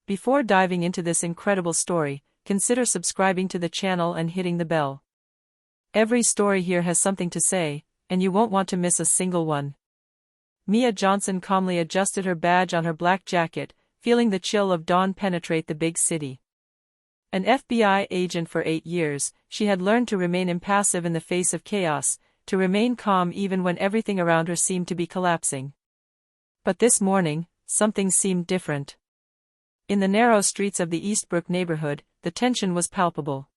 Before diving into this incredible story, consider subscribing to the channel and hitting the bell. Every story here has something to say, and you won't want to miss a single one. Mia Johnson calmly adjusted her badge on her black jacket, feeling the chill of dawn penetrate the big city. An FBI agent for 8 years, she had learned to remain impassive in the face of chaos, to remain calm even when everything around her seemed to be collapsing. But this morning, something seemed different. In the narrow streets of the Eastbrook neighborhood, the tension was palpable.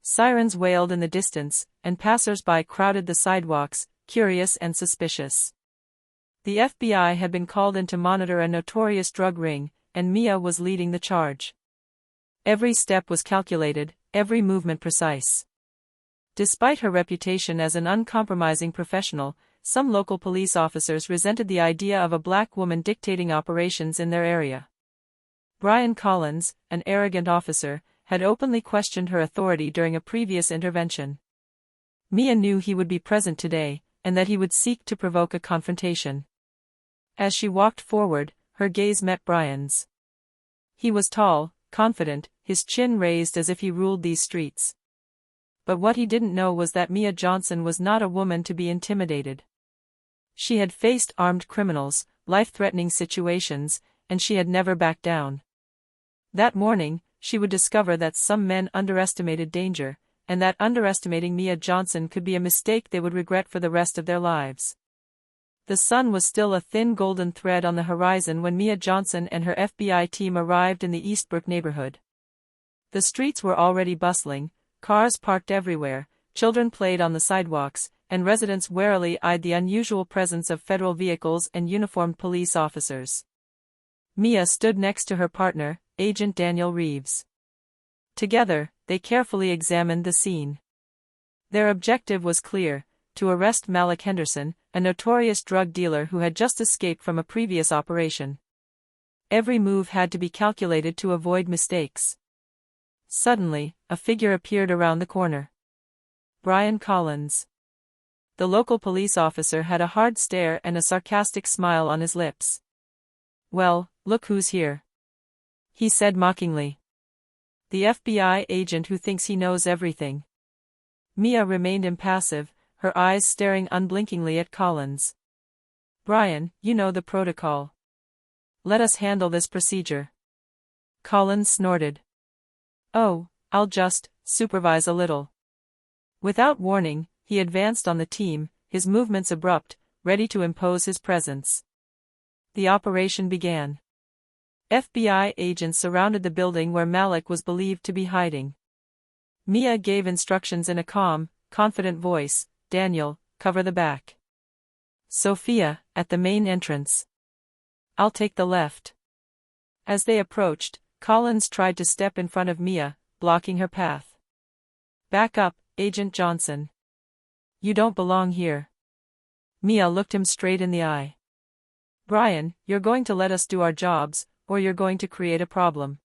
Sirens wailed in the distance, and passers-by crowded the sidewalks, curious and suspicious. The FBI had been called in to monitor a notorious drug ring, and Mia was leading the charge. Every step was calculated, every movement precise. Despite her reputation as an uncompromising professional, some local police officers resented the idea of a black woman dictating operations in their area. Brian Collins, an arrogant officer, had openly questioned her authority during a previous intervention. Mia knew he would be present today, and that he would seek to provoke a confrontation. As she walked forward, her gaze met Brian's. He was tall, confident, his chin raised as if he ruled these streets. But what he didn't know was that Mia Johnson was not a woman to be intimidated. She had faced armed criminals, life-threatening situations, and she had never backed down. That morning, she would discover that some men underestimated danger, and that underestimating Mia Johnson could be a mistake they would regret for the rest of their lives. The sun was still a thin golden thread on the horizon when Mia Johnson and her FBI team arrived in the Eastbrook neighborhood. The streets were already bustling, cars parked everywhere, children played on the sidewalks, and residents warily eyed the unusual presence of federal vehicles and uniformed police officers. Mia stood next to her partner, Agent Daniel Reeves. Together, they carefully examined the scene. Their objective was clear: to arrest Malik Henderson, a notorious drug dealer who had just escaped from a previous operation. Every move had to be calculated to avoid mistakes. Suddenly, a figure appeared around the corner. Brian Collins. The local police officer had a hard stare and a sarcastic smile on his lips. "Well, look who's here," he said mockingly. "The FBI agent who thinks he knows everything." Mia remained impassive, her eyes staring unblinkingly at Collins. "Brian, you know the protocol. Let us handle this procedure." Collins snorted. "Oh, I'll just supervise a little." Without warning, he advanced on the team, his movements abrupt, ready to impose his presence. The operation began. FBI agents surrounded the building where Malik was believed to be hiding. Mia gave instructions in a calm, confident voice: "Daniel, cover the back. Sophia, at the main entrance. I'll take the left." As they approached, Collins tried to step in front of Mia, blocking her path. "Back up, Agent Johnson. You don't belong here." Mia looked him straight in the eye. "Brian, you're going to let us do our jobs, or you're going to create a problem."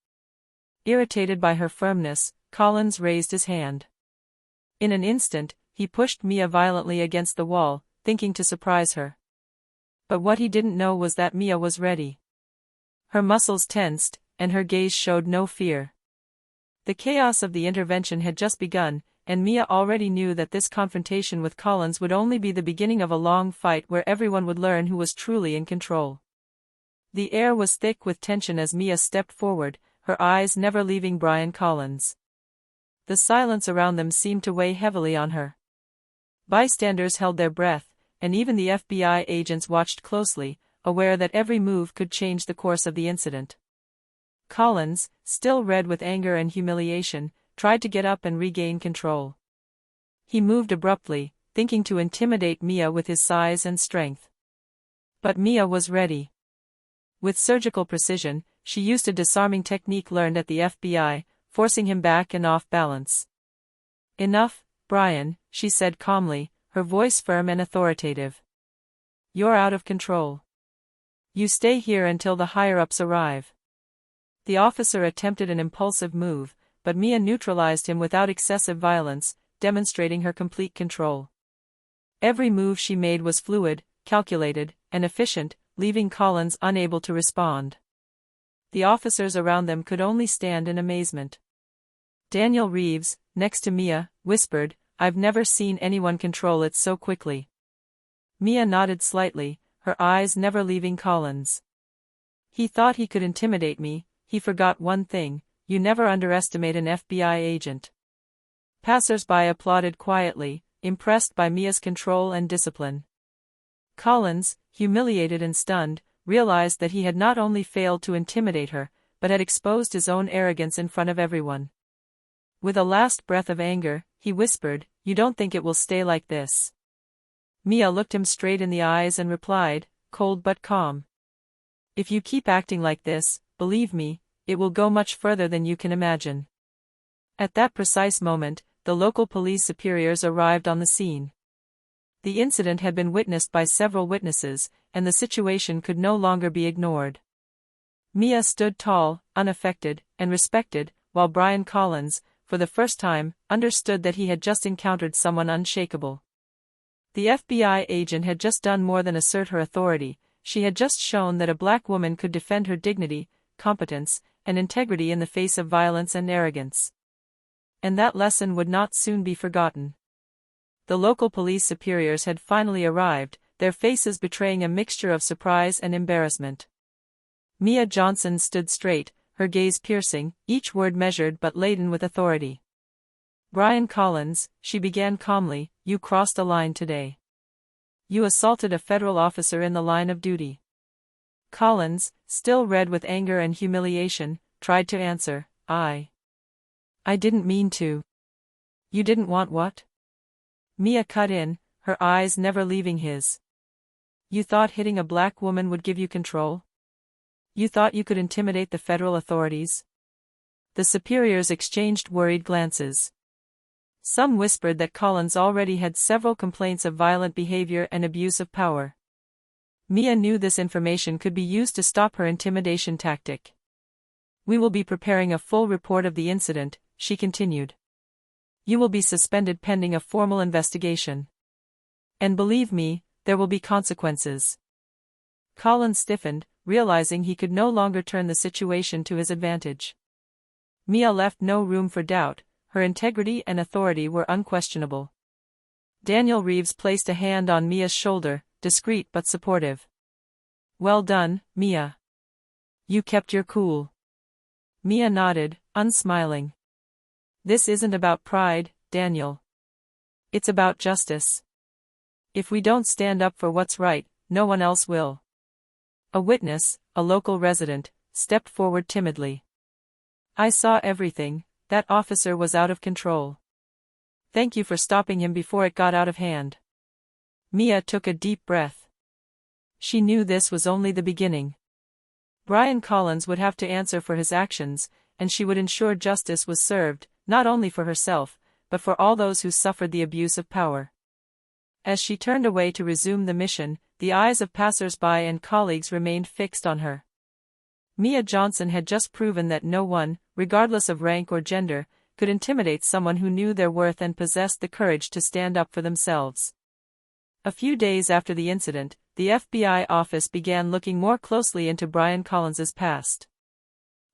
Irritated by her firmness, Collins raised his hand. In an instant, he pushed Mia violently against the wall, thinking to surprise her. But what he didn't know was that Mia was ready. Her muscles tensed, and her gaze showed no fear. The chaos of the intervention had just begun, and Mia already knew that this confrontation with Collins would only be the beginning of a long fight where everyone would learn who was truly in control. The air was thick with tension as Mia stepped forward, her eyes never leaving Brian Collins. The silence around them seemed to weigh heavily on her. Bystanders held their breath, and even the FBI agents watched closely, aware that every move could change the course of the incident. Collins, still red with anger and humiliation, tried to get up and regain control. He moved abruptly, thinking to intimidate Mia with his size and strength. But Mia was ready. With surgical precision, she used a disarming technique learned at the FBI, forcing him back and off balance. "Enough, Brian," she said calmly, her voice firm and authoritative. "You're out of control. You stay here until the higher-ups arrive." The officer attempted an impulsive move, but Mia neutralized him without excessive violence, demonstrating her complete control. Every move she made was fluid, calculated, and efficient, leaving Collins unable to respond. The officers around them could only stand in amazement. Daniel Reeves, next to Mia, whispered, "I've never seen anyone control it so quickly." Mia nodded slightly, her eyes never leaving Collins. "He thought he could intimidate me. He forgot one thing: you never underestimate an FBI agent." Passers-by applauded quietly, impressed by Mia's control and discipline. Collins, humiliated and stunned, realized that he had not only failed to intimidate her, but had exposed his own arrogance in front of everyone. With a last breath of anger, he whispered, "You don't think it will stay like this?" Mia looked him straight in the eyes and replied, cold but calm, "If you keep acting like this, believe me, it will go much further than you can imagine." At that precise moment, the local police superiors arrived on the scene. The incident had been witnessed by several witnesses, and the situation could no longer be ignored. Mia stood tall, unaffected, and respected, while Brian Collins, for the first time, understood that he had just encountered someone unshakable. The FBI agent had just done more than assert her authority; she had just shown that a black woman could defend her dignity, competence, and integrity in the face of violence and arrogance. And that lesson would not soon be forgotten. The local police superiors had finally arrived, their faces betraying a mixture of surprise and embarrassment. Mia Johnson stood straight, her gaze piercing, each word measured but laden with authority. "Brian Collins," she began calmly, "you crossed a line today. You assaulted a federal officer in the line of duty." Collins, still red with anger and humiliation, tried to answer, I didn't mean to." "You didn't want what?" Mia cut in, her eyes never leaving his. "You thought hitting a black woman would give you control? You thought you could intimidate the federal authorities?" The superiors exchanged worried glances. Some whispered that Collins already had several complaints of violent behavior and abuse of power. Mia knew this information could be used to stop her intimidation tactic. "We will be preparing a full report of the incident," she continued. "You will be suspended pending a formal investigation. And believe me, there will be consequences." Collins stiffened, realizing he could no longer turn the situation to his advantage. Mia left no room for doubt; her integrity and authority were unquestionable. Daniel Reeves placed a hand on Mia's shoulder, discreet but supportive. "Well done, Mia. You kept your cool." Mia nodded, unsmiling. "This isn't about pride, Daniel. It's about justice. If we don't stand up for what's right, no one else will." A witness, a local resident, stepped forward timidly. "I saw everything. That officer was out of control. Thank you for stopping him before it got out of hand." Mia took a deep breath. She knew this was only the beginning. Brian Collins would have to answer for his actions, and she would ensure justice was served, not only for herself, but for all those who suffered the abuse of power. As she turned away to resume the mission, the eyes of passers-by and colleagues remained fixed on her. Mia Johnson had just proven that no one, regardless of rank or gender, could intimidate someone who knew their worth and possessed the courage to stand up for themselves. A few days after the incident, the FBI office began looking more closely into Brian Collins's past.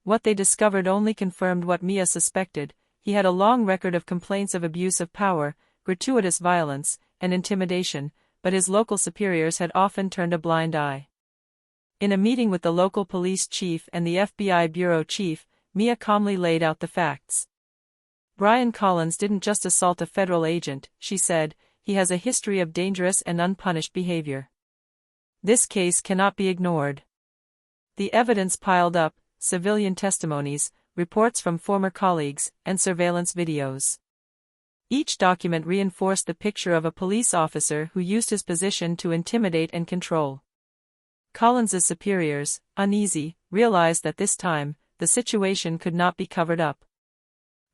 What they discovered only confirmed what Mia suspected: he had a long record of complaints of abuse of power, gratuitous violence, and intimidation, but his local superiors had often turned a blind eye. In a meeting with the local police chief and the FBI bureau chief, Mia calmly laid out the facts. "Brian Collins didn't just assault a federal agent," she said, "he has a history of dangerous and unpunished behavior. This case cannot be ignored." The evidence piled up: civilian testimonies, reports from former colleagues, and surveillance videos. Each document reinforced the picture of a police officer who used his position to intimidate and control. Collins's superiors, uneasy, realized that this time, the situation could not be covered up.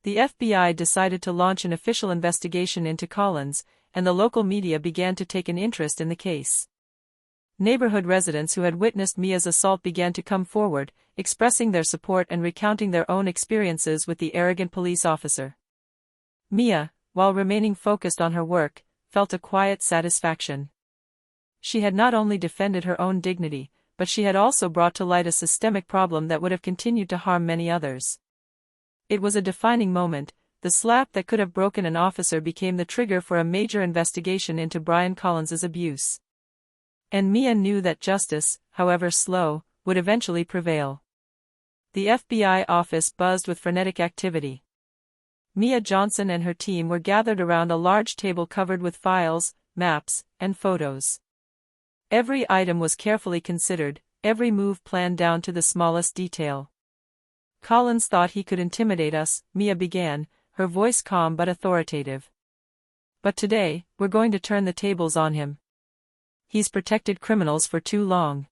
The FBI decided to launch an official investigation into Collins, and the local media began to take an interest in the case. Neighborhood residents who had witnessed Mia's assault began to come forward, expressing their support and recounting their own experiences with the arrogant police officer. Mia, while remaining focused on her work, felt a quiet satisfaction. She had not only defended her own dignity, but she had also brought to light a systemic problem that would have continued to harm many others. It was a defining moment. The slap that could have broken an officer became the trigger for a major investigation into Brian Collins's abuse. And Mia knew that justice, however slow, would eventually prevail. The FBI office buzzed with frenetic activity. Mia Johnson and her team were gathered around a large table covered with files, maps, and photos. Every item was carefully considered, every move planned down to the smallest detail. "Collins thought he could intimidate us," Mia began, her voice calm but authoritative. "But today, we're going to turn the tables on him. He's protected criminals for too long.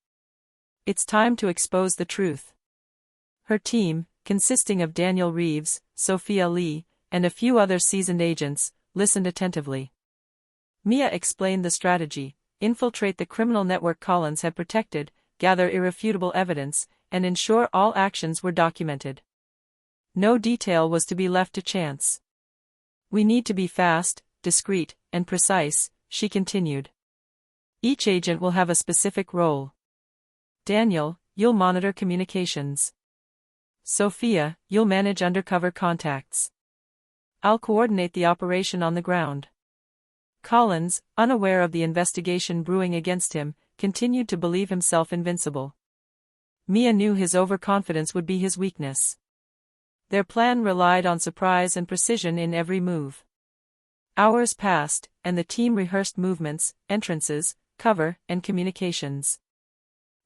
It's time to expose the truth." Her team, consisting of Daniel Reeves, Sophia Lee, and a few other seasoned agents, listened attentively. Mia explained the strategy: infiltrate the criminal network Collins had protected, gather irrefutable evidence, and ensure all actions were documented. No detail was to be left to chance. "We need to be fast, discreet, and precise," she continued. "Each agent will have a specific role. Daniel, you'll monitor communications. Sophia, you'll manage undercover contacts. I'll coordinate the operation on the ground." Collins, unaware of the investigation brewing against him, continued to believe himself invincible. Mia knew his overconfidence would be his weakness. Their plan relied on surprise and precision in every move. Hours passed, and the team rehearsed movements, entrances, cover, and communications.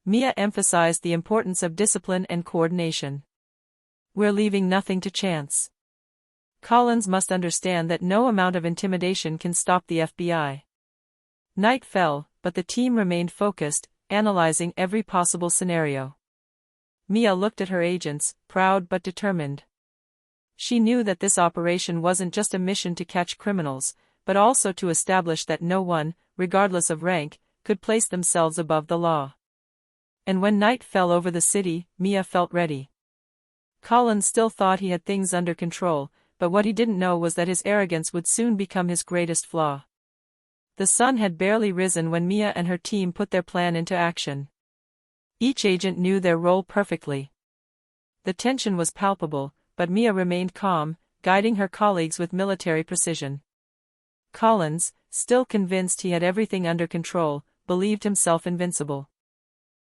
Mia emphasized the importance of discipline and coordination. "We're leaving nothing to chance. Collins must understand that no amount of intimidation can stop the FBI." Night fell, but the team remained focused, analyzing every possible scenario. Mia looked at her agents, proud but determined. She knew that this operation wasn't just a mission to catch criminals, but also to establish that no one, regardless of rank, could place themselves above the law. And when night fell over the city, Mia felt ready. Collins still thought he had things under control, but what he didn't know was that his arrogance would soon become his greatest flaw. The sun had barely risen when Mia and her team put their plan into action. Each agent knew their role perfectly. The tension was palpable, but Mia remained calm, guiding her colleagues with military precision. Collins, still convinced he had everything under control, believed himself invincible.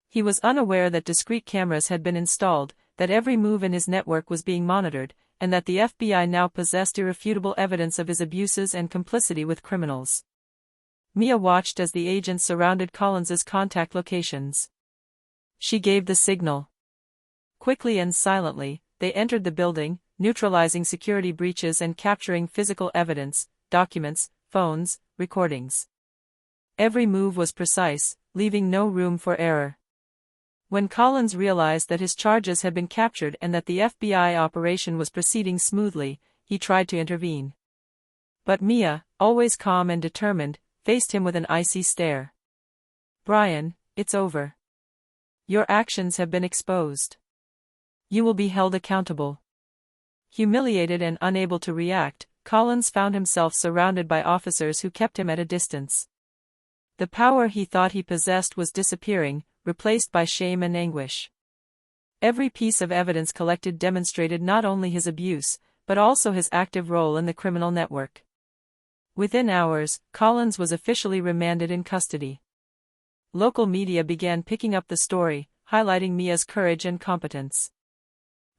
He was unaware that discreet cameras had been installed, that every move in his network was being monitored, and that the FBI now possessed irrefutable evidence of his abuses and complicity with criminals. Mia watched as the agents surrounded Collins's contact locations. She gave the signal. Quickly and silently, they entered the building, neutralizing security breaches and capturing physical evidence, documents, phones, recordings. Every move was precise, leaving no room for error. When Collins realized that his charges had been captured and that the FBI operation was proceeding smoothly, he tried to intervene. But Mia, always calm and determined, faced him with an icy stare. "Brian, it's over. Your actions have been exposed. You will be held accountable." Humiliated and unable to react, Collins found himself surrounded by officers who kept him at a distance. The power he thought he possessed was disappearing, replaced by shame and anguish. Every piece of evidence collected demonstrated not only his abuse, but also his active role in the criminal network. Within hours, Collins was officially remanded in custody. Local media began picking up the story, highlighting Mia's courage and competence.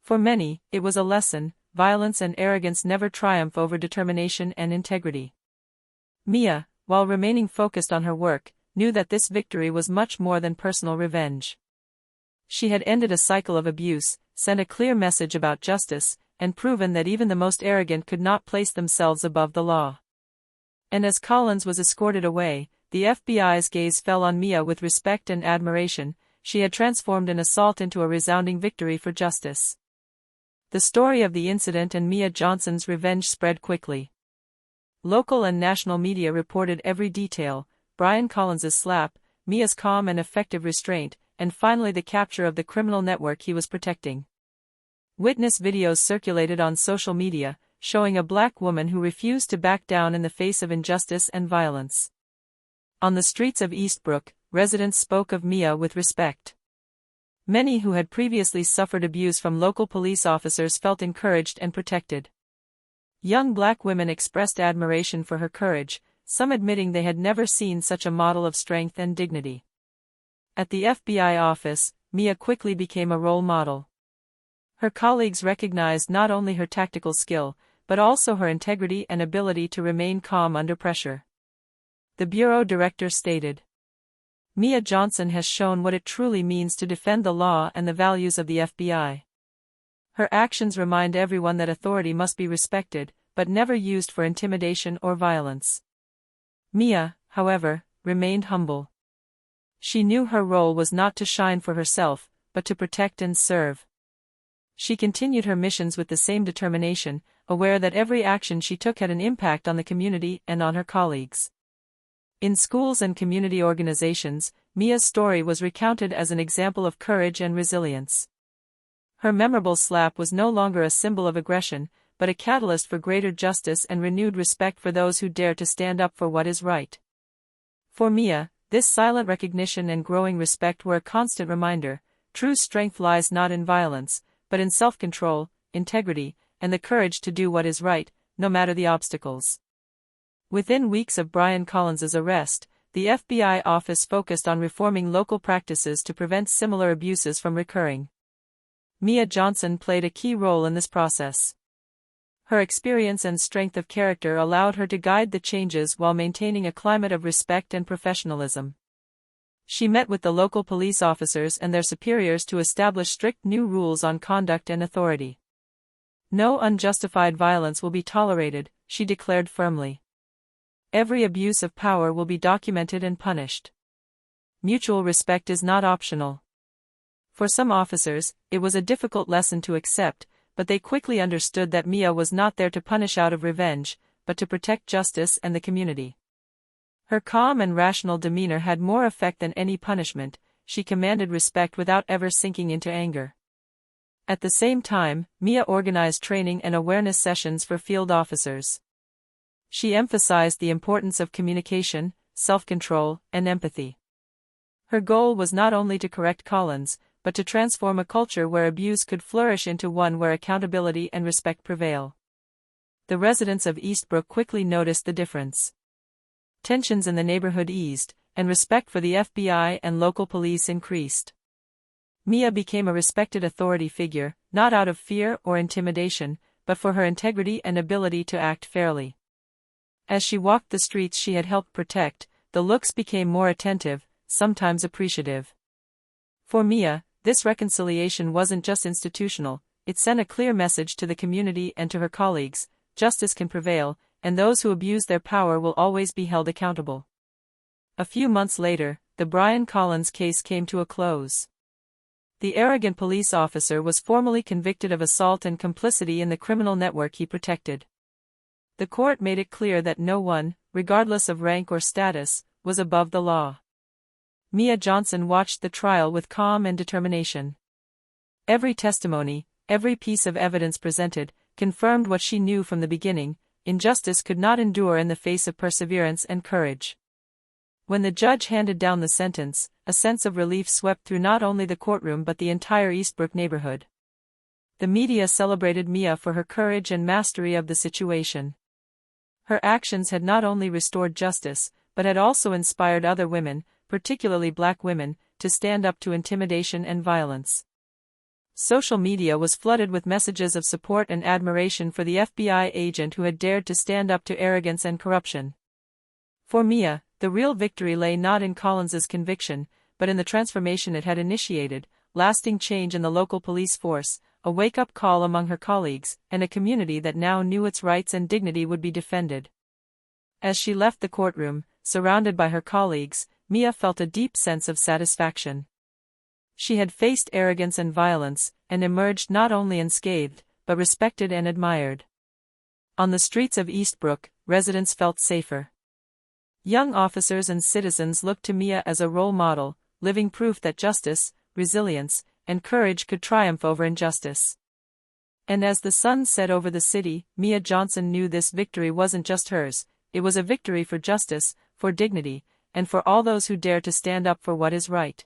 For many, it was a lesson: violence and arrogance never triumph over determination and integrity. Mia, while remaining focused on her work, knew that this victory was much more than personal revenge. She had ended a cycle of abuse, sent a clear message about justice, and proven that even the most arrogant could not place themselves above the law. And as Collins was escorted away, the FBI's gaze fell on Mia with respect and admiration. She had transformed an assault into a resounding victory for justice. The story of the incident and Mia Johnson's revenge spread quickly. Local and national media reported every detail: Brian Collins's slap, Mia's calm and effective restraint, and finally the capture of the criminal network he was protecting. Witness videos circulated on social media, showing a black woman who refused to back down in the face of injustice and violence. On the streets of Eastbrook, residents spoke of Mia with respect. Many who had previously suffered abuse from local police officers felt encouraged and protected. Young black women expressed admiration for her courage, some admitting they had never seen such a model of strength and dignity. At the FBI office, Mia quickly became a role model. Her colleagues recognized not only her tactical skill, but also her integrity and ability to remain calm under pressure. The bureau director stated, "Mia Johnson has shown what it truly means to defend the law and the values of the FBI. Her actions remind everyone that authority must be respected, but never used for intimidation or violence." Mia, however, remained humble. She knew her role was not to shine for herself, but to protect and serve. She continued her missions with the same determination, aware that every action she took had an impact on the community and on her colleagues. In schools and community organizations, Mia's story was recounted as an example of courage and resilience. Her memorable slap was no longer a symbol of aggression, but a catalyst for greater justice and renewed respect for those who dare to stand up for what is right. For Mia, this silent recognition and growing respect were a constant reminder: true strength lies not in violence, but in self-control, integrity, and the courage to do what is right, no matter the obstacles. Within weeks of Brian Collins's arrest, the FBI office focused on reforming local practices to prevent similar abuses from recurring. Mia Johnson played a key role in this process. Her experience and strength of character allowed her to guide the changes while maintaining a climate of respect and professionalism. She met with the local police officers and their superiors to establish strict new rules on conduct and authority. "No unjustified violence will be tolerated," she declared firmly. "Every abuse of power will be documented and punished. Mutual respect is not optional." For some officers, it was a difficult lesson to accept, but they quickly understood that Mia was not there to punish out of revenge, but to protect justice and the community. Her calm and rational demeanor had more effect than any punishment. She commanded respect without ever sinking into anger. At the same time, Mia organized training and awareness sessions for field officers. She emphasized the importance of communication, self-control, and empathy. Her goal was not only to correct Collins, but to transform a culture where abuse could flourish into one where accountability and respect prevail. The residents of Eastbrook quickly noticed the difference. Tensions in the neighborhood eased, and respect for the FBI and local police increased. Mia became a respected authority figure, not out of fear or intimidation, but for her integrity and ability to act fairly. As she walked the streets she had helped protect, the looks became more attentive, sometimes appreciative. For Mia, this reconciliation wasn't just institutional, it sent a clear message to the community and to her colleagues: justice can prevail, and those who abuse their power will always be held accountable. A few months later, the Brian Collins case came to a close. The arrogant police officer was formally convicted of assault and complicity in the criminal network he protected. The court made it clear that no one, regardless of rank or status, was above the law. Mia Johnson watched the trial with calm and determination. Every testimony, every piece of evidence presented, confirmed what she knew from the beginning: injustice could not endure in the face of perseverance and courage. When the judge handed down the sentence, a sense of relief swept through not only the courtroom but the entire Eastbrook neighborhood. The media celebrated Mia for her courage and mastery of the situation. Her actions had not only restored justice, but had also inspired other women, particularly black women, to stand up to intimidation and violence. Social media was flooded with messages of support and admiration for the FBI agent who had dared to stand up to arrogance and corruption. For Mia, the real victory lay not in Collins's conviction, but in the transformation it had initiated: lasting change in the local police force, a wake-up call among her colleagues, and a community that now knew its rights and dignity would be defended. As she left the courtroom, surrounded by her colleagues, Mia felt a deep sense of satisfaction. She had faced arrogance and violence, and emerged not only unscathed, but respected and admired. On the streets of Eastbrook, residents felt safer. Young officers and citizens looked to Mia as a role model, living proof that justice, resilience, and courage could triumph over injustice. And as the sun set over the city, Mia Johnson knew this victory wasn't just hers. It was a victory for justice, for dignity, and for all those who dare to stand up for what is right.